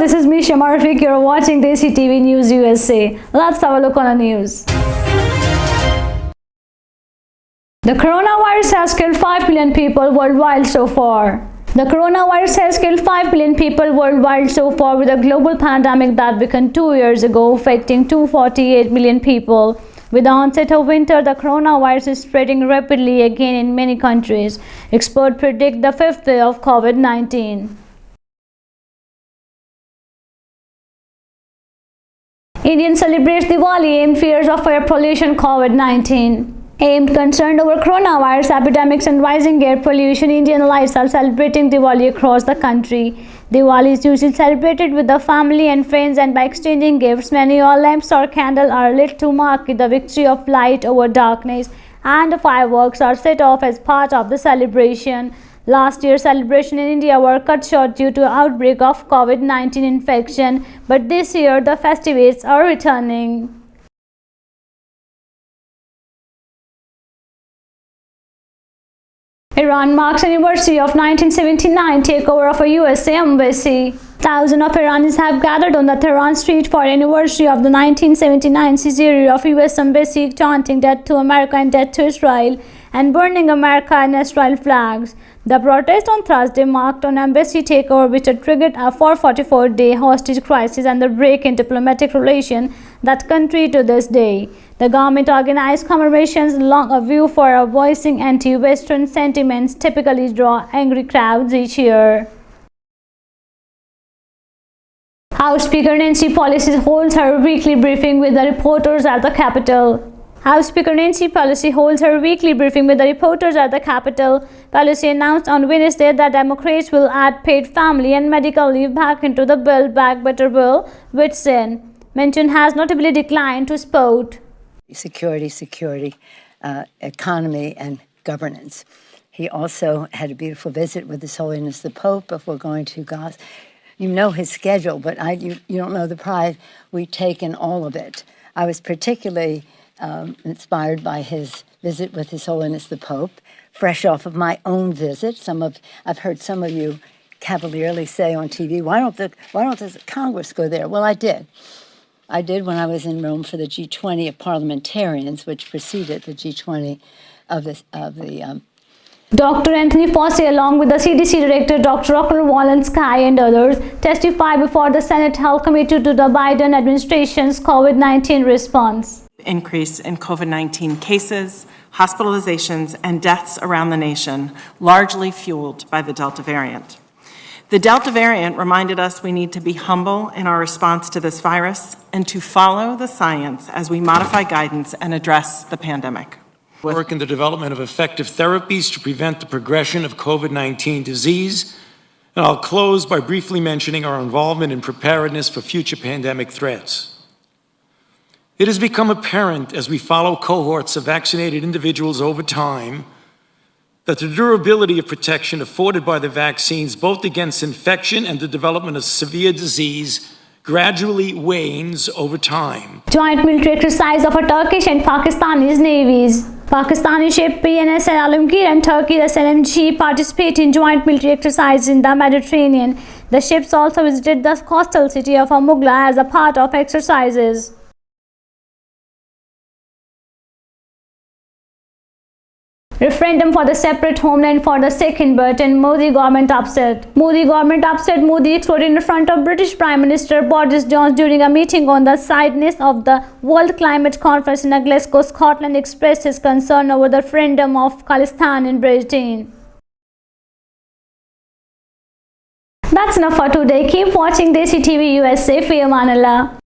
this is Misha Marfik. You're watching DESI TV News USA. Let's have a look on the news. The coronavirus has killed 5 million people worldwide so far. The coronavirus has killed 5 million people worldwide so far, with a global pandemic that began 2 years ago, affecting 248 million people. With the onset of winter, the coronavirus is spreading rapidly again in many countries. Experts predict the fifth wave of Covid-19. India celebrates Diwali amid fears of air pollution COVID-19. Aimed concerned over coronavirus epidemics and rising air pollution, Indian lights are celebrating Diwali across the country. Diwali is usually celebrated with the family and friends and by exchanging gifts. Many oil lamps or candles are lit to mark the victory of light over darkness, and fireworks are set off as part of the celebration. Last year's celebrations in India were cut short due to outbreak of COVID-19 infection, but this year the festivities are returning. Iran marks anniversary of 1979 takeover of a USA embassy. Thousands of Iranis have gathered on the Tehran street for anniversary of the 1979 seizure of US embassy, chanting "Death to America" and "Death to Israel" and burning America and Israel flags. The protest on Thursday marked an embassy takeover which had triggered a 444-day hostage crisis and the break in diplomatic relations that country to this day. The government organized commemorations along a view for voicing anti-Western sentiments typically draw angry crowds each year. House Speaker Nancy Pelosi holds her weekly briefing with the reporters at the Capitol. House Speaker Nancy Pelosi holds her weekly briefing with the reporters at the Capitol. Pelosi announced on Wednesday that Democrats will add paid family and medical leave back into the Build Back Better bill, which Manchin has notably declined to support. Security, economy, and governance. He also had a beautiful visit with His Holiness the Pope before going to Gaza. You know his schedule, but you don't know the pride we take in all of it. I was particularly inspired by his visit with His Holiness the Pope, fresh off of my own visit. I've heard some of you cavalierly say on TV, why don't the Congress go there? Well, I did. I did when I was in Rome for the G20 of parliamentarians, which preceded the G20 of the Dr. Anthony Fauci, along with the CDC Director Dr. Rochelle Walensky and others, testified before the Senate Health Committee to the Biden administration's COVID-19 response. Increase in COVID-19 cases, hospitalizations, and deaths around the nation, largely fueled by the Delta variant. The Delta variant reminded us we need to be humble in our response to this virus and to follow the science as we modify guidance and address the pandemic. Work in the development of effective therapies to prevent the progression of COVID-19 disease. And I'll close by briefly mentioning our involvement in preparedness for future pandemic threats. It has become apparent as we follow cohorts of vaccinated individuals over time that the durability of protection afforded by the vaccines, both against infection and the development of severe disease, gradually wanes over time. Joint military exercise of a Turkish and Pakistani navies. Pakistani ship PNS Alamgir and Turkey SLMG participate in joint military exercises in the Mediterranean. The ships also visited the coastal city of Amugla as a part of exercises. Referendum for the separate homeland for the Sikh in Britain. Modi government upset. Modi exploded in front of British Prime Minister Boris Johnson during a meeting on the sideness of the World Climate Conference in Glasgow, Scotland, expressed his concern over the referendum of PAKISTAni in Britain. That's enough for today. Keep watching DESI TV USA. Fi Aman Allah.